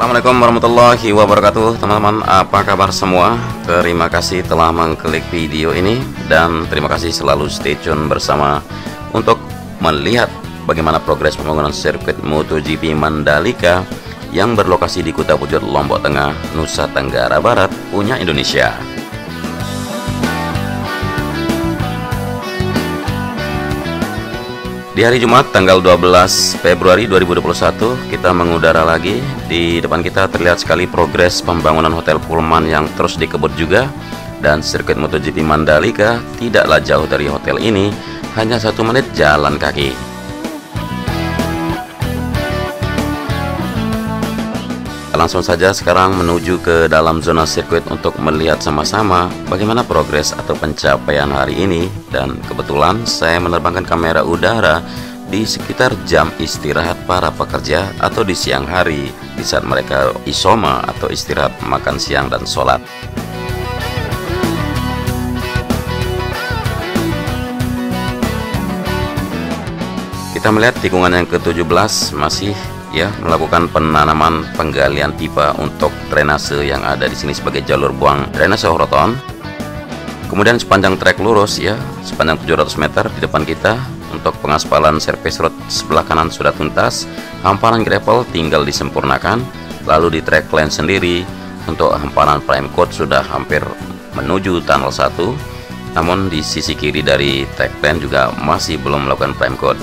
Assalamualaikum warahmatullahi wabarakatuh, teman-teman. Apa kabar semua? Terima kasih telah mengklik video ini dan terima kasih selalu stay tune bersama untuk melihat bagaimana progres pembangunan sirkuit MotoGP Mandalika yang berlokasi di Kuta Pucut, Lombok Tengah, Nusa Tenggara Barat, punya Indonesia. Di hari Jumat tanggal 12 Februari 2021 kita mengudara lagi. Di depan kita terlihat sekali progres pembangunan Hotel Pullman yang terus dikebut juga. Dan sirkuit MotoGP Mandalika tidaklah jauh dari hotel ini, hanya 1 menit jalan kaki. Langsung saja sekarang menuju ke dalam zona sirkuit untuk melihat sama-sama bagaimana progres atau pencapaian hari ini. Dan kebetulan saya menerbangkan kamera udara di sekitar jam istirahat para pekerja atau di siang hari, di saat mereka isoma atau istirahat makan siang dan sholat. Kita melihat tikungan yang ke-17 masih melakukan penanaman penggalian pipa untuk drainase yang ada di sini sebagai jalur buang drainase Horoton. Kemudian sepanjang trek lurus sepanjang 700 meter di depan kita untuk pengaspalan surface road sebelah kanan sudah tuntas, hamparan gravel tinggal disempurnakan. Lalu di trek lane sendiri untuk hamparan prime coat sudah hampir menuju tunnel 1, namun di sisi kiri dari trek lane juga masih belum melakukan prime coat.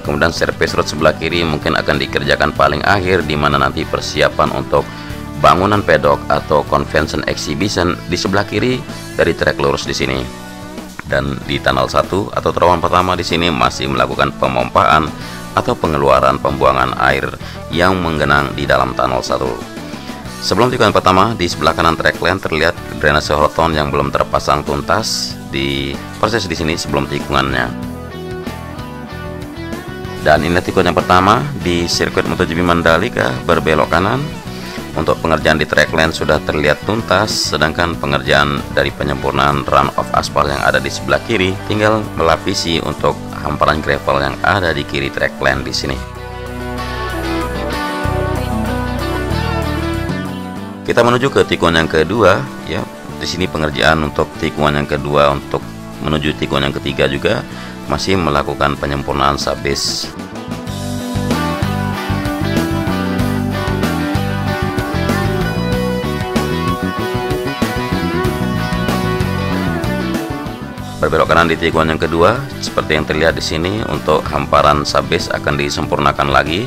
Kemudian surface road sebelah kiri mungkin akan dikerjakan paling akhir, di mana nanti persiapan untuk bangunan pedok atau convention exhibition di sebelah kiri dari trek lurus di sini. Dan di tunnel 1 atau terowongan pertama di sini masih melakukan pemompaan atau pengeluaran pembuangan air yang menggenang di dalam tunnel 1. Sebelum tikungan pertama di sebelah kanan trek lane terlihat drainase Horoton yang belum terpasang tuntas di proses di sini sebelum tikungannya. Dan ini tikungan yang pertama di sirkuit MotoGP Mandalika berbelok kanan. Untuk pengerjaan di track lane sudah terlihat tuntas, sedangkan pengerjaan dari penyempurnaan run off aspal yang ada di sebelah kiri tinggal melapisi untuk hamparan gravel yang ada di kiri track lane di sini. Kita menuju ke tikungan yang kedua Di sini pengerjaan untuk tikungan yang kedua untuk menuju tikungan yang ketiga juga masih melakukan penyempurnaan subbase. Berbelok kanan di tikungan yang kedua, seperti yang terlihat di sini untuk hamparan subbase akan disempurnakan lagi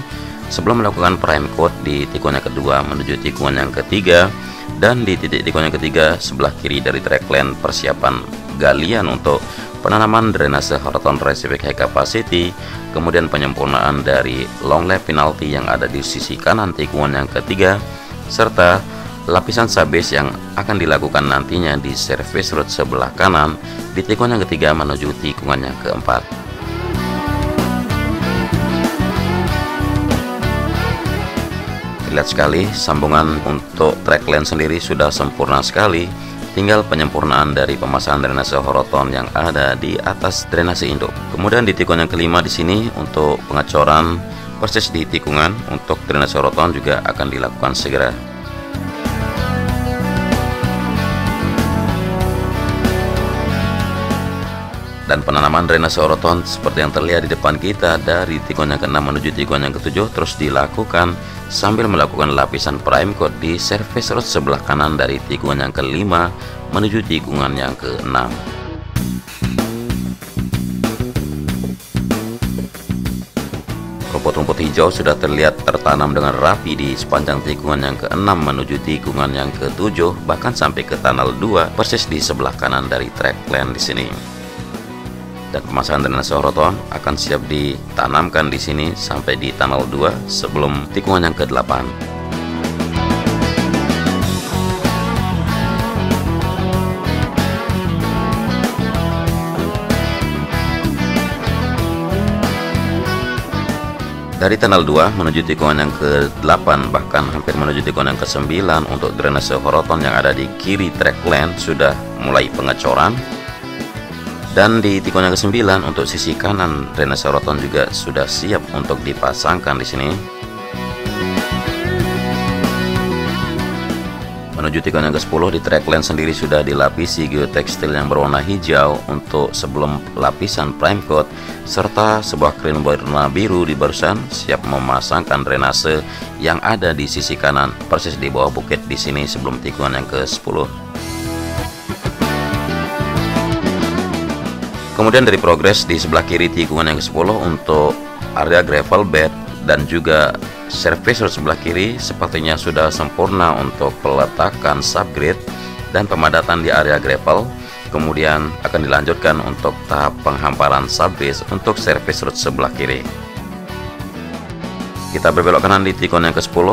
sebelum melakukan prime coat di tikungan yang kedua menuju tikungan yang ketiga. Dan di titik tikungan yang ketiga sebelah kiri dari track lane persiapan galian untuk penanaman drainase Horoton Raceway High Capacity, kemudian penyempurnaan dari long lap penalty yang ada di sisi kanan tikungan yang ketiga, serta lapisan subbase yang akan dilakukan nantinya di service road sebelah kanan di tikungan yang ketiga menuju tikungan yang keempat. Terlihat sekali sambungan untuk track lane sendiri sudah sempurna sekali. Tinggal penyempurnaan dari pemasangan drainase Horoton yang ada di atas drainase induk. Kemudian di tikungan yang kelima di sini untuk pengecoran persis di tikungan untuk drainase Horoton juga akan dilakukan segera. Dan penanaman drainase Horoton seperti yang terlihat di depan kita dari tikungan yang ke-6 menuju tikungan yang ke-7 terus dilakukan sambil melakukan lapisan prime coat di surface road sebelah kanan dari tikungan yang ke-5 menuju tikungan yang ke-6. Rumput-rumput hijau sudah terlihat tertanam dengan rapi di sepanjang tikungan yang ke-6 menuju tikungan yang ke-7, bahkan sampai ke tunnel 2 persis di sebelah kanan dari track lane di sini. Dan pemasangan drainase Horoton akan siap ditanamkan di sini sampai di tunnel 2 sebelum tikungan yang ke-8. Dari tunnel 2 menuju tikungan yang ke-8 bahkan hampir menuju tikungan yang ke-9 untuk drainase Horoton yang ada di kiri track lane sudah mulai pengecoran. Dan di tikungan yang ke-9 untuk sisi kanan drainase Horoton juga sudah siap untuk dipasangkan di sini. Menuju tikungan yang ke-10, di track lane sendiri sudah dilapisi geotekstil yang berwarna hijau untuk sebelum lapisan prime coat, serta sebuah kren berwarna biru di barusan siap memasangkan drainase yang ada di sisi kanan persis di bawah bukit di sini sebelum tikungan yang ke-10. Kemudian dari progres di sebelah kiri tikungan yang ke-10 untuk area gravel bed dan juga surface road sebelah kiri sepertinya sudah sempurna untuk peletakan subgrade dan pemadatan di area gravel. Kemudian akan dilanjutkan untuk tahap penghamparan subbase untuk surface road sebelah kiri. Kita berbelok kanan di tikungan yang ke-10.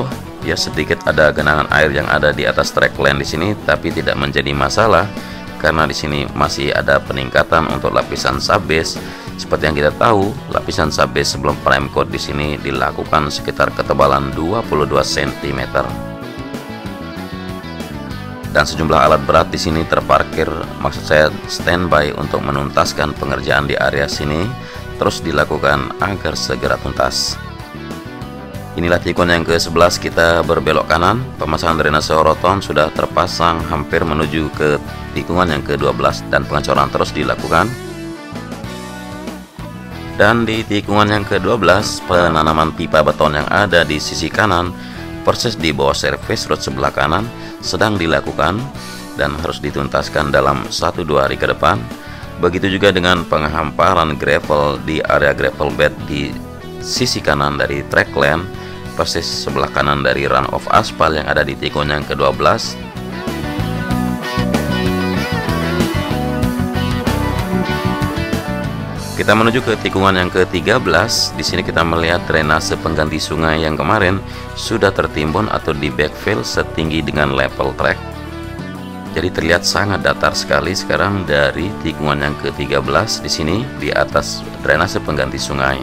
Ya, sedikit ada genangan air yang ada di atas track lane di sini, tapi tidak menjadi masalah karena di sini masih ada peningkatan untuk lapisan subbase. Seperti yang kita tahu, lapisan subbase sebelum prime coat di sini dilakukan sekitar ketebalan 22 cm. Dan sejumlah alat berat di sini terparkir, maksud saya standby untuk menuntaskan pengerjaan di area sini, terus dilakukan agar segera tuntas. Inilah tikungan yang ke-11, kita berbelok kanan. Pemasangan drainase Horoton sudah terpasang hampir menuju ke tikungan yang ke-12 dan pengecoran terus dilakukan. Dan di tikungan yang ke-12, penanaman pipa beton yang ada di sisi kanan persis di bawah surface road sebelah kanan sedang dilakukan dan harus dituntaskan dalam 1-2 hari ke depan. Begitu juga dengan penghamparan gravel di area gravel bed di sisi kanan dari track lane persis sebelah kanan dari run off aspal yang ada di tikungan yang ke-12. Kita menuju ke tikungan yang ke-13. Di sini kita melihat drainase pengganti sungai yang kemarin sudah tertimbun atau di backfill setinggi dengan level track. Jadi terlihat sangat datar sekali sekarang dari tikungan yang ke-13 di sini di atas drainase pengganti sungai.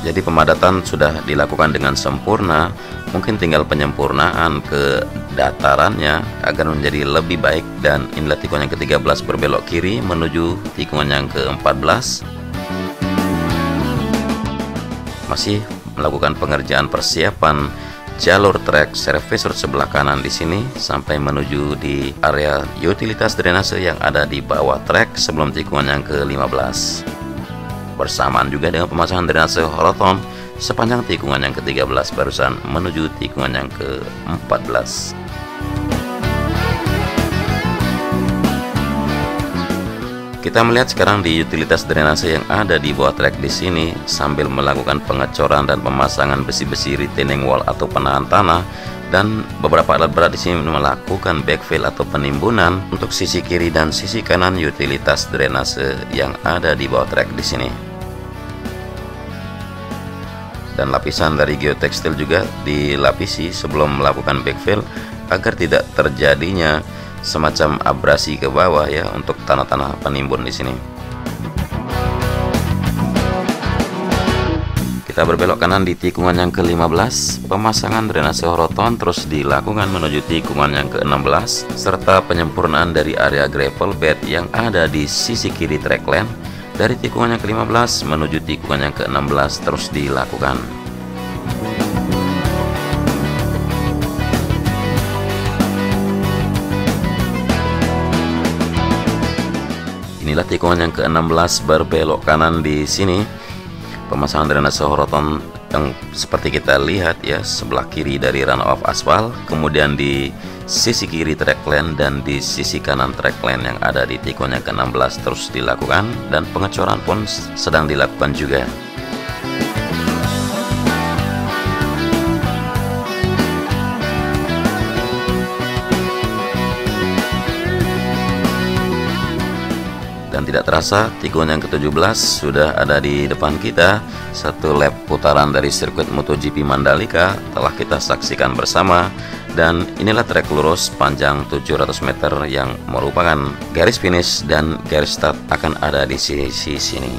Jadi pemadatan sudah dilakukan dengan sempurna, mungkin tinggal penyempurnaan ke datarannya agar menjadi lebih baik. Dan inilah tikungan yang ke-13 berbelok kiri menuju tikungan yang ke-14. Masih melakukan pengerjaan persiapan jalur trek surface road sebelah kanan di sini sampai menuju di area utilitas drainase yang ada di bawah trek sebelum tikungan yang ke-15. Bersamaan juga dengan pemasangan drainase Horoton sepanjang tikungan yang ke-13 barusan menuju tikungan yang ke-14. Kita melihat sekarang di utilitas drainase yang ada di bawah trek di sini sambil melakukan pengecoran dan pemasangan besi-besi retaining wall atau penahan tanah, dan beberapa alat berat di sini melakukan backfill atau penimbunan untuk sisi kiri dan sisi kanan utilitas drainase yang ada di bawah trek di sini. Dan lapisan dari geotekstil juga dilapisi sebelum melakukan backfill agar tidak terjadinya semacam abrasi ke bawah ya untuk tanah-tanah penimbun di sini. Kita berbelok kanan di tikungan yang ke-15. Pemasangan drainase Horoton terus dilakukan menuju tikungan yang ke-16 serta penyempurnaan dari area gravel bed yang ada di sisi kiri track lane. Dari tikungan yang ke-15 menuju tikungan yang ke-16 terus dilakukan. Inilah tikungan yang ke-16 berbelok kanan di sini. Pemasangan drainase Horoton yang seperti kita lihat ya, sebelah kiri dari run off aspal, kemudian di sisi kiri track lane dan di sisi kanan track lane yang ada di tikungan yang ke-16 terus dilakukan, dan pengecoran pun sedang dilakukan juga. Dan tidak terasa tikungan yang ke-17 sudah ada di depan kita. Satu lap putaran dari sirkuit MotoGP Mandalika telah kita saksikan bersama, dan inilah trek lurus panjang 700 meter yang merupakan garis finish dan garis start akan ada di sisi sini.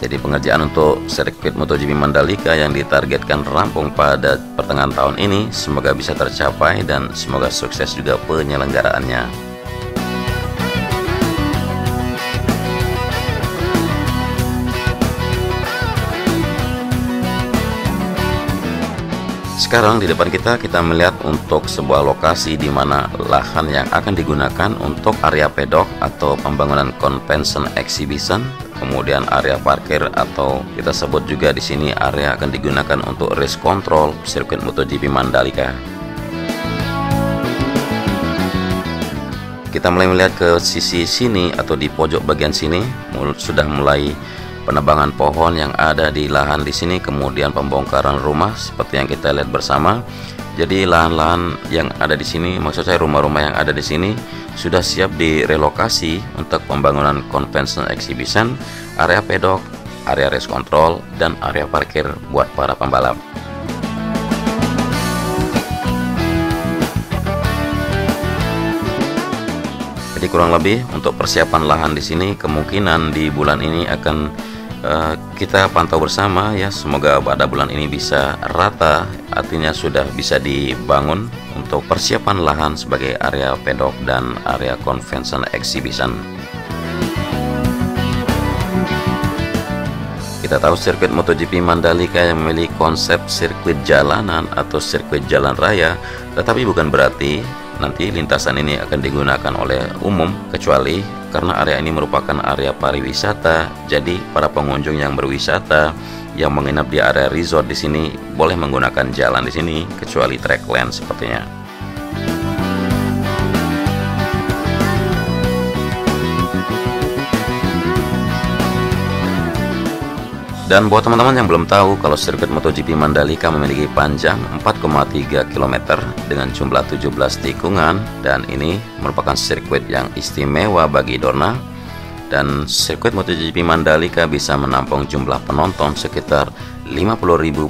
Jadi pengerjaan untuk sirkuit MotoGP Mandalika yang ditargetkan rampung pada pertengahan tahun ini semoga bisa tercapai dan semoga sukses juga penyelenggaraannya. Sekarang di depan kita melihat untuk sebuah lokasi di mana lahan yang akan digunakan untuk area pedok atau pembangunan convention exhibition, kemudian area parkir atau kita sebut juga di sini area akan digunakan untuk race control sirkuit MotoGP Mandalika. Kita mulai melihat ke sisi sini atau di pojok bagian sini sudah mulai penebangan pohon yang ada di lahan di sini, kemudian pembongkaran rumah seperti yang kita lihat bersama. Jadi lahan-lahan yang ada di sini, maksud saya rumah-rumah yang ada di sini sudah siap direlokasi untuk pembangunan convention exhibition, area pedok, area race control, dan area parkir buat para pembalap. Jadi kurang lebih untuk persiapan lahan di sini kemungkinan di bulan ini akan kita pantau bersama ya, semoga pada bulan ini bisa rata, artinya sudah bisa dibangun untuk persiapan lahan sebagai area pedok dan area convention exhibition. Kita tahu sirkuit MotoGP Mandalika yang memiliki konsep sirkuit jalanan atau sirkuit jalan raya, tetapi bukan berarti nanti lintasan ini akan digunakan oleh umum, kecuali karena area ini merupakan area pariwisata. Jadi para pengunjung yang berwisata yang menginap di area resort di sini boleh menggunakan jalan di sini, kecuali trackland sepertinya. Dan buat teman-teman yang belum tahu kalau sirkuit MotoGP Mandalika memiliki panjang 4,3 km dengan jumlah 17 tikungan, dan ini merupakan sirkuit yang istimewa bagi Dorna. Dan sirkuit MotoGP Mandalika bisa menampung jumlah penonton sekitar 50.000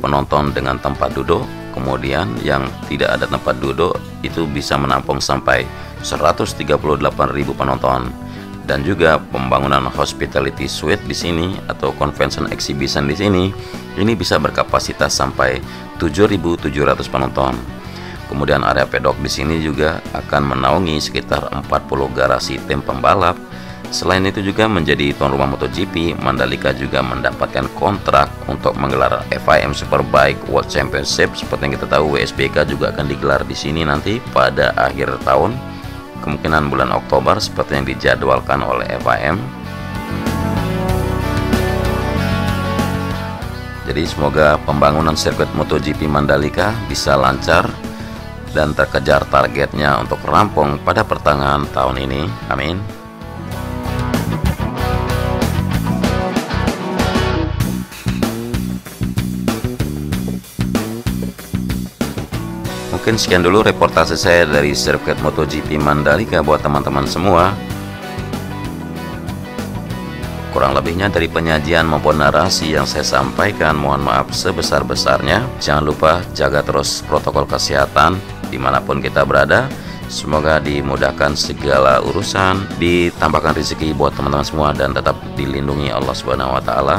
penonton dengan tempat duduk. Kemudian yang tidak ada tempat duduk itu bisa menampung sampai 138.000 penonton. Dan juga pembangunan hospitality suite di sini atau convention exhibition di sini ini bisa berkapasitas sampai 7.700 penonton. Kemudian area pedok di sini juga akan menaungi sekitar 40 garasi tim pembalap. Selain itu juga menjadi tuan rumah MotoGP, Mandalika juga mendapatkan kontrak untuk menggelar FIM Superbike World Championship. Seperti yang kita tahu, WSBK juga akan digelar di sini nanti pada akhir tahun, kemungkinan bulan Oktober seperti yang dijadwalkan oleh FIM. Jadi semoga pembangunan sirkuit MotoGP Mandalika bisa lancar dan terkejar targetnya untuk rampung pada pertengahan tahun ini. Amin. Mungkin sekian dulu reportase saya dari sirkuit MotoGP Mandalika buat teman-teman semua. Kurang lebihnya dari penyajian maupun narasi yang saya sampaikan, mohon maaf sebesar-besarnya. Jangan lupa jaga terus protokol kesehatan dimanapun kita berada. Semoga dimudahkan segala urusan, ditambahkan rezeki buat teman-teman semua, dan tetap dilindungi Allah Subhanahu wa Ta'ala.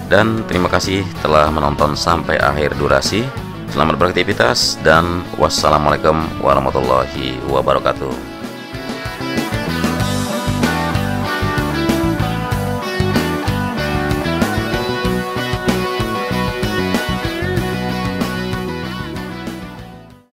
Dan terima kasih telah menonton sampai akhir durasi. Selamat beraktivitas dan wassalamualaikum warahmatullahi wabarakatuh.